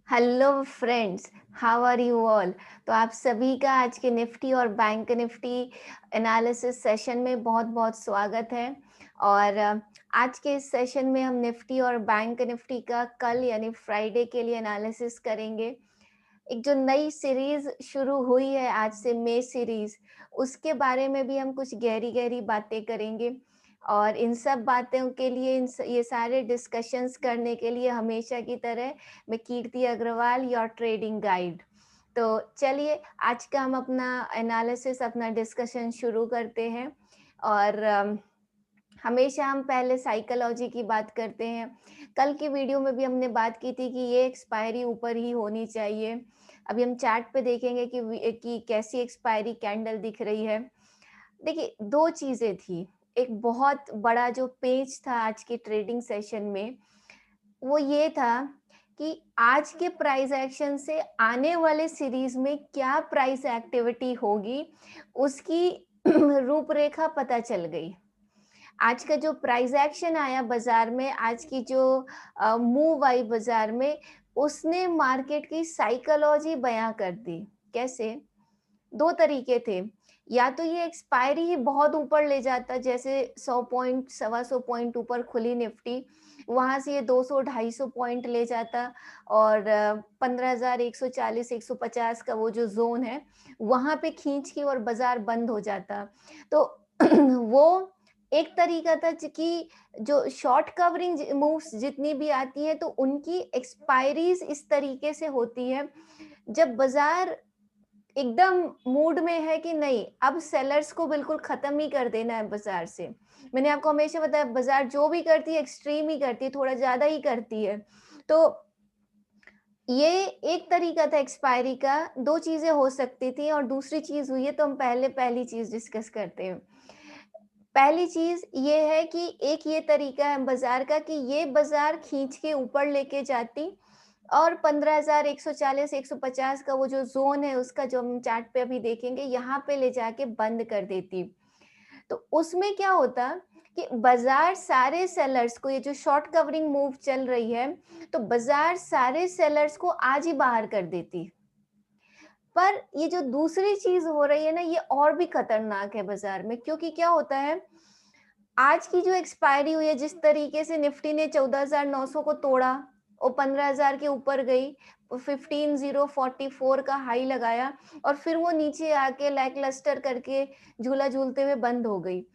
Hello friends, how are you all. तो आप सभी का आज के निफ्टी और बैंक निफ्टी एनालिसिस सेशन में बहुत बहुत स्वागत है। और आज के इस सेशन में हम निफ्टी और बैंक निफ्टी का कल यानी फ्राइडे के लिए एनालिसिस करेंगे। एक जो नई सीरीज शुरू हुई है आज से, मे सीरीज, उसके बारे में भी हम कुछ गहरी गहरी बातें करेंगे। और इन सब बातों के लिए ये सारे डिस्कशंस करने के लिए हमेशा की तरह मैं कीर्ति अग्रवाल, योर ट्रेडिंग गाइड। तो चलिए आज का हम अपना एनालिसिस, अपना डिस्कशन शुरू करते हैं। और हमेशा हम पहले साइकोलॉजी की बात करते हैं। कल की वीडियो में भी हमने बात की थी कि ये एक्सपायरी ऊपर ही होनी चाहिए। अभी हम चार्ट पे देखेंगे कि कैसी एक्सपायरी कैंडल दिख रही है। देखिए, 2 चीज़ें थी। एक बहुत बड़ा जो पेच था आज के ट्रेडिंग सेशन में, वो ये था कि आज के प्राइस एक्शन से आने वाले सीरीज़ में क्या प्राइस एक्टिविटी होगी, उसकी रूपरेखा पता चल गई। आज का जो प्राइस एक्शन आया बाजार में, आज की जो मूव आई बाजार में, उसने मार्केट की साइकोलॉजी बयां कर दी। कैसे? 2 तरीके थे। या तो ये एक्सपायरी ही बहुत ऊपर ले जाता, जैसे 100 पॉइंट, सवा 100 पॉइंट ऊपर खुली निफ्टी, वहां से ये 200 250 पॉइंट ले जाता और 15,140 150 का वो जो जोन है, वहां पे खींच के और बाजार बंद हो जाता। तो वो एक तरीका था कि जो शॉर्ट कवरिंग मूव्स जितनी भी आती हैं, तो उनकी एक्सपायरीज इस तरीके से होती है, जब बाजार एकदम मूड में है कि नहीं, अब सेलर्स को बिल्कुल खत्म ही कर देना है बाजार से। मैंने आपको हमेशा बताया, बाजार जो भी करती है एक्सट्रीम ही करती है, थोड़ा ज्यादा ही करती है। तो ये एक तरीका था एक्सपायरी का। 2 चीजें हो सकती थी और दूसरी चीज हुई है, तो हम पहले पहली चीज डिस्कस करते हैं। पहली चीज ये है कि एक ये तरीका है बाजार का कि ये बाजार खींच के ऊपर लेके जाती और 15,140 150 का वो जो जोन है, उसका जो हम चार्ट पे अभी देखेंगे, यहाँ पे ले जाके बंद कर देती। तो उसमें क्या होता कि बाजार सारे सेलर्स को, ये जो शॉर्ट कवरिंग मूव चल रही है, तो बाजार सारे सेलर्स को आज ही बाहर कर देती। पर ये जो दूसरी चीज हो रही है ना, ये और भी खतरनाक है बाजार में, क्योंकि क्या होता है, आज की जो एक्सपायरी हुई है, जिस तरीके से निफ्टी ने 14,900 को तोड़ा और 15,000 के ऊपर गई, 15,044 का हाई लगाया और फिर वो नीचे आके लैकलस्टर करके झूला झूलते हुए बंद हो गई।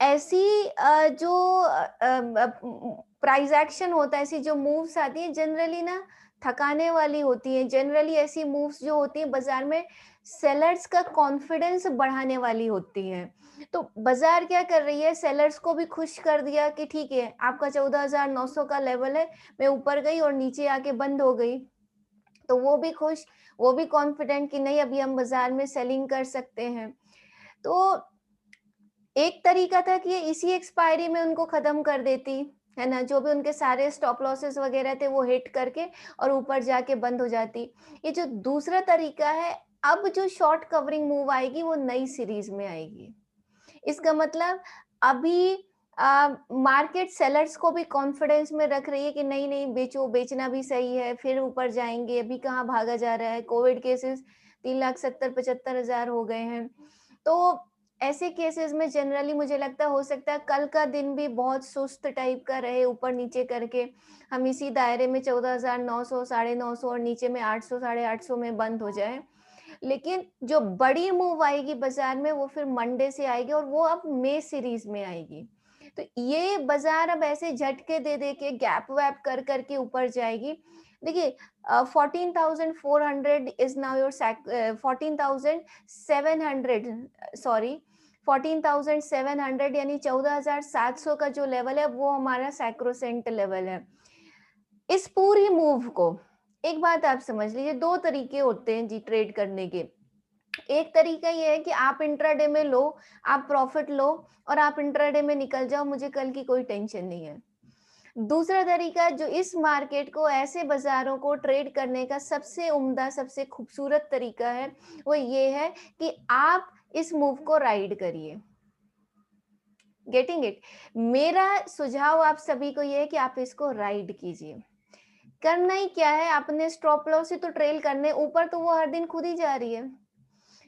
ऐसी जो प्राइस एक्शन होता है, ऐसी जो मूव्स आती है, जनरली ना थकाने वाली होती है। जनरली ऐसी मूव्स जो होती है बाजार में, सेलर्स का कॉन्फिडेंस बढ़ाने वाली होती हैं। तो बाजार क्या कर रही है, सेलर्स को भी खुश कर दिया कि ठीक है, आपका 14,900 का लेवल है, मैं ऊपर गई और नीचे आके बंद हो गई। तो वो भी खुश, वो भी कॉन्फिडेंट कि नहीं, अभी हम बाजार में सेलिंग कर सकते हैं। तो एक तरीका था कि ये इसी एक्सपायरी में उनको खत्म कर देती, है ना? जो भी उनके सारे स्टॉप लॉसेस वगैरह थे, वो हिट करके और ऊपर जाके बंद हो जाती। ये जो दूसरा तरीका है, अब जो शॉर्ट कवरिंग मूव आएगी, वो नई सीरीज में आएगी। इसका मतलब अभी मार्केट सेलर्स को भी कॉन्फिडेंस में रख रही है कि नहीं नहीं, बेचो, बेचना भी सही है, फिर ऊपर जाएंगे, अभी कहाँ भागा जा रहा है। कोविड केसेस 3,70,75,000 हो गए हैं। तो ऐसे केसेस में जनरली मुझे लगता है, हो सकता है कल का दिन भी बहुत सुस्त टाइप का रहे, ऊपर नीचे करके हम इसी दायरे में 14,900 950 और नीचे में 800 850 में बंद हो जाए। लेकिन जो बड़ी मूव आएगी बाजार में, वो फिर मंडे से आएगी और वो अब मे सीरीज में आएगी। तो ये बाजार अब ऐसे झटके दे दे के, गैप वैप कर करके ऊपर जाएगी। देखिए, 14,400 इज नाउ योर 14,700, सॉरी, 14,700 यानी 14,700 का जो लेवल है, वो हमारा सैक्रोसेंट लेवल है। इस पूरी मूव को, एक बात आप समझ लीजिए, 2 तरीके होते हैं जी ट्रेड करने के। एक तरीका ये है कि आप इंट्राडे में लो, आप प्रॉफिट लो और आप इंट्राडे में निकल जाओ, मुझे कल की कोई टेंशन नहीं है। दूसरा तरीका, जो इस मार्केट को, ऐसे बाजारों को ट्रेड करने का सबसे उम्दा, सबसे खूबसूरत तरीका है, वो ये है कि आप इस मूव को राइड करिए। Getting it? मेरा सुझाव आप सभी को ये है कि आप इसको राइड कीजिए। करना ही क्या है, आपने स्टॉप लॉस ही तो ट्रेल करने, ऊपर तो वो हर दिन खुद ही जा रही है।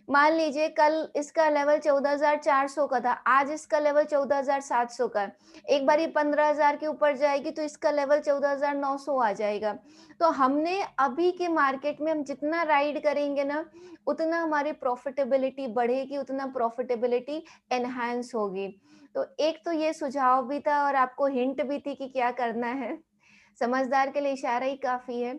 मान लीजिए कल इसका लेवल 14,400 का था, आज इसका लेवल 14,700 का है। एक बार ये 15,000 के ऊपर जाएगी तो इसका लेवल 14,900 आ जाएगा। तो हमने अभी के मार्केट में हम जितना राइड करेंगे ना, उतना हमारी प्रॉफिटेबिलिटी बढ़ेगी, उतना प्रॉफिटेबिलिटी एनहांस होगी। तो एक तो ये सुझाव भी था और आपको हिंट भी थी कि क्या करना है। समझदार के लिए इशारा ही काफ़ी है।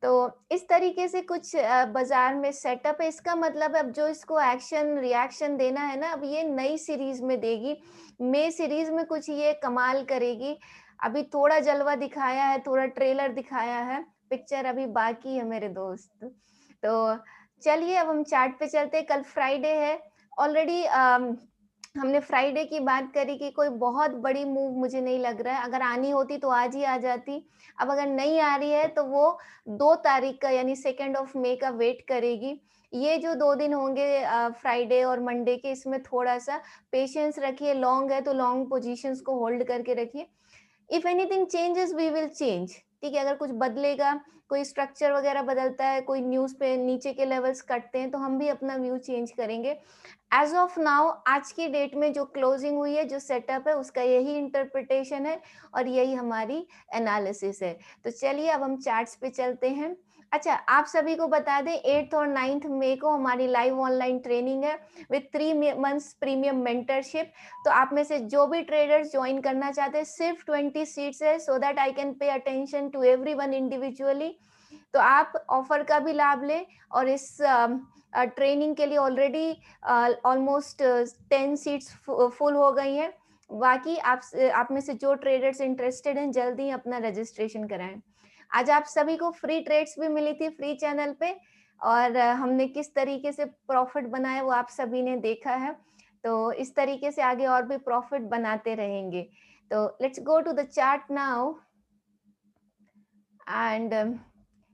तो इस तरीके से कुछ बाज़ार में सेटअप है, इसका मतलब अब जो इसको एक्शन, रिएक्शन देना है ना, अब ये नई सीरीज़ में देगी। मई सीरीज़ में कुछ ये कमाल करेगी। अभी थोड़ा जलवा दिखाया है, थोड़ा ट्रेलर दिखाया है, पिक्चर अभी बाकी है मेरे दोस्त। तो चलिए अब हम चार्ट पे चलते हैं, कल फ्राइडे है। ऑलरेडी हमने फ्राइडे की बात करी कि कोई बहुत बड़ी मूव मुझे नहीं लग रहा है, अगर आनी होती तो आज ही आ जाती। अब अगर नहीं आ रही है तो वो 2 तारीख का यानी 2nd ऑफ मई का वेट करेगी। ये जो 2 दिन होंगे फ्राइडे और मंडे के, इसमें थोड़ा-सा पेशेंस रखिए, लॉन्ग है तो लॉन्ग पोज़ीशंस को होल्ड करके रखिए। If anything changes we will change, ठीक है? अगर कुछ बदलेगा, कोई स्ट्रक्चर वगैरह बदलता है, कोई न्यूज़ पे नीचे के लेवल्स कटते हैं, तो हम भी अपना व्यू चेंज करेंगे। एज़ ऑफ नाउ आज की डेट में जो क्लोजिंग हुई है, जो सेटअप है, उसका यही इंटरप्रिटेशन है और यही हमारी एनालिसिस है। तो चलिए अब हम चार्ट्स पे चलते हैं। अच्छा, आप सभी को बता दें 8th और 9th मई को हमारी लाइव ऑनलाइन ट्रेनिंग है विथ 3 मंथ्स प्रीमियम मेंटरशिप। तो आप में से जो भी ट्रेडर्स जॉइन करना चाहते हैं, सिर्फ 20 सीट्स है so that I can pay attention to everyone individually. तो आप ऑफर का भी लाभ लें और इस ट्रेनिंग के लिए ऑलरेडी ऑलमोस्ट 10 सीट्स फुल हो गई हैं। बाकी आप में से जो ट्रेडर्स इंटरेस्टेड हैं, जल्दी अपना रजिस्ट्रेशन कराएँ। आज आप सभी को फ्री ट्रेड्स भी मिली थी फ्री चैनल पे और हमने किस तरीके से प्रॉफिट बनाया वो आप सभी ने देखा है। तो इस तरीके से आगे और भी प्रॉफिट बनाते रहेंगे। तो let's go to the chart now and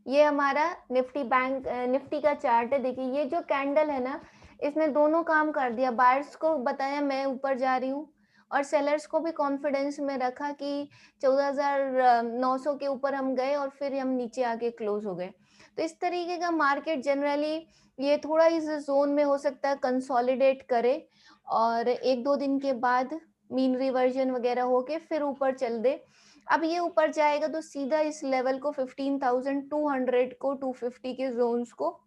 ये हमारा निफ्टी का चार्ट है। देखिए ये जो कैंडल है ना, इसने दोनों काम कर दिया। बायर्स को बताया मैं ऊपर जा रही हूँ और सेलर्स को भी कॉन्फिडेंस में रखा कि 14,900 के ऊपर हम गए और फिर हम नीचे आके क्लोज हो गए। तो इस तरीके का मार्केट जनरली ये थोड़ा इस जोन में हो सकता है कंसोलिडेट करे और 1-2 दिन के बाद मीन रिवर्जन वगैरह होके फिर ऊपर चल दे। अब ये ऊपर जाएगा तो सीधा इस लेवल को 15,200 को 250 के जोन्स को,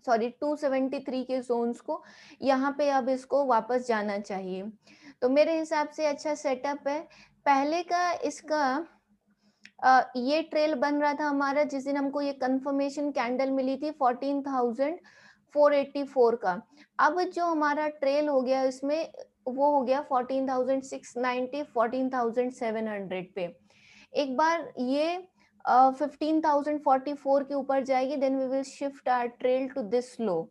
सॉरी 273 के जोन्स को, यहाँ पे अब इसको वापस जाना चाहिए। तो मेरे हिसाब से अच्छा सेटअप है। पहले का इसका ये ट्रेल बन रहा था हमारा जिस दिन हमको ये कंफर्मेशन कैंडल मिली थी 14,484 का। अब जो हमारा ट्रेल हो गया इसमें वो हो गया 14,690, 14,700 पे। एक बार ये 15,044 के ऊपर जाएगी then we will shift our trail to this low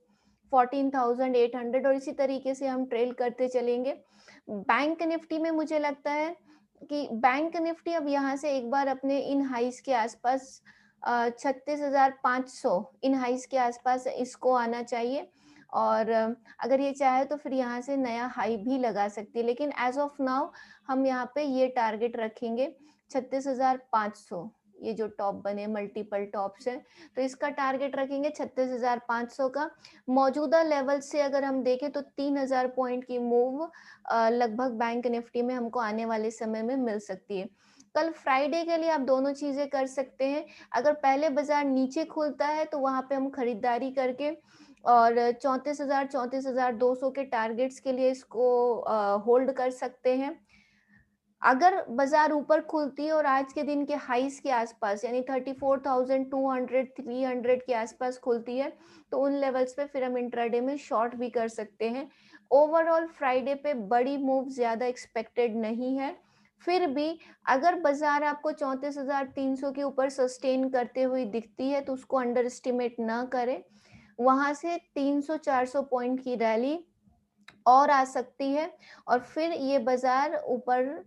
14,800 और इसी तरीके से हम ट्रेल करते चलेंगे। बैंक निफ्टी में मुझे लगता है कि बैंक निफ्टी अब यहाँ से एक बार अपने इन हाइस के आसपास 36,500 इन हाइस के आसपास इसको आना चाहिए और अगर ये चाहे तो फिर यहाँ से नया हाई भी लगा सकती है, लेकिन एज ऑफ नाउ हम यहाँ पे ये टारगेट रखेंगे 36,500। ये जो टॉप बने मल्टीपल टॉप्स हैं तो इसका टारगेट रखेंगे 36,500 का। मौजूदा लेवल से अगर हम देखें तो 3,000 पॉइंट की मूव लगभग बैंक निफ्टी में हमको आने वाले समय में मिल सकती है। कल फ्राइडे के लिए आप दोनों चीजें कर सकते हैं। अगर पहले बाजार नीचे खुलता है तो वहां पे हम खरीदारी करके और 34,200 के टारगेट्स के लिए इसको होल्ड कर सकते हैं। अगर बाजार ऊपर खुलती है और आज के दिन के हाईस के आसपास यानी 34,200 300 के आसपास खुलती है तो उन लेवल्स पे फिर हम इंट्राडे में शॉर्ट भी कर सकते हैं। ओवरऑल फ्राइडे पे बड़ी मूव ज्यादा एक्सपेक्टेड नहीं है। फिर भी अगर बाजार आपको 34,300 के ऊपर सस्टेन करते हुए दिखती है तो उसको अंडर एस्टिमेट ना करें। वहां से 300-400 पॉइंट की रैली और आ सकती है और फिर ये बाजार ऊपर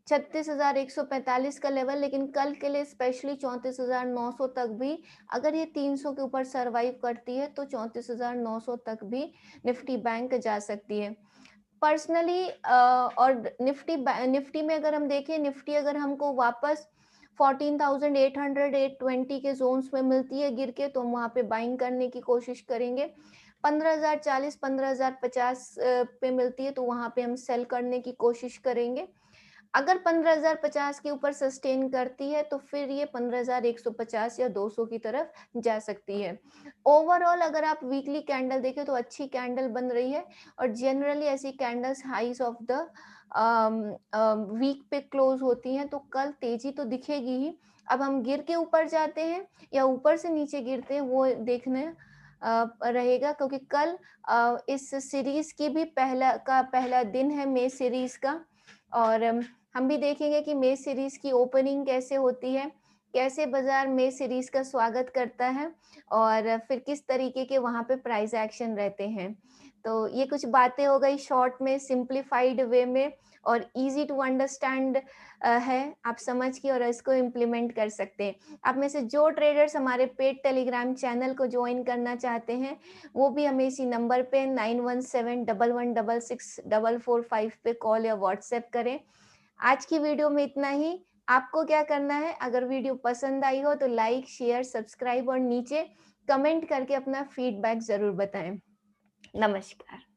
36,145 का लेवल, लेकिन कल के लिए स्पेशली 34,900 तक भी अगर ये 300 के ऊपर सरवाइव करती है तो 34,900 तक भी निफ्टी बैंक जा सकती है। पर्सनली और निफ्टी में अगर हम देखें, निफ्टी अगर हमको वापस 14,800 820 के जोन्स में मिलती है गिर के, तो हम वहाँ पे बाइंग करने की कोशिश करेंगे। 15,040 15,050 पे मिलती है, तो वहाँ पे हम सेल करने की कोशिश करेंगे। अगर 15,050 के ऊपर सस्टेन करती है, तो फिर ये 15,150 या 200 की तरफ जा सकती है। ओवरऑल अगर आप वीकली कैंडल देखें तो अच्छी कैंडल बन रही है, और जनरली ऐसी candles highs of the week पे क्लोज़ होती हैं, तो कल तेज़ी तो दिखेगी ही। अब हम गिर के ऊपर जाते हैं या ऊपर से नीचे गिरते हैं, वो देखने रहेगा, क्योंकि कल इस सीरीज़ की भी पहला दिन है मई सीरीज़ का। और हम भी देखेंगे कि मई सीरीज़ की ओपनिंग कैसे होती है, कैसे बाज़ार मई सीरीज़ का स्वागत करता है, और फिर किस तरीके के वहाँ पे प्राइस एक्शन रहते हैं। तो ये कुछ बातें हो गई शॉर्ट में, सिंप्लीफाइड वे में, और ईज़ी टू अंडरस्टैंड है, आप समझ के और इसको इम्प्लीमेंट कर सकते हैं। आप में से जो ट्रेडर्स हमारे पेड टेलीग्राम चैनल को जॉइन करना चाहते हैं, वो भी हमें इसी नंबर पे 9171116445 पे कॉल या व्हाट्सएप करें। आज की वीडियो में इतना ही। आपको क्या करना है, अगर वीडियो पसंद आई हो तो लाइक, शेयर, सब्सक्राइब और नीचे कमेंट करके अपना फीडबैक ज़रूर बताएँ। नमस्कार।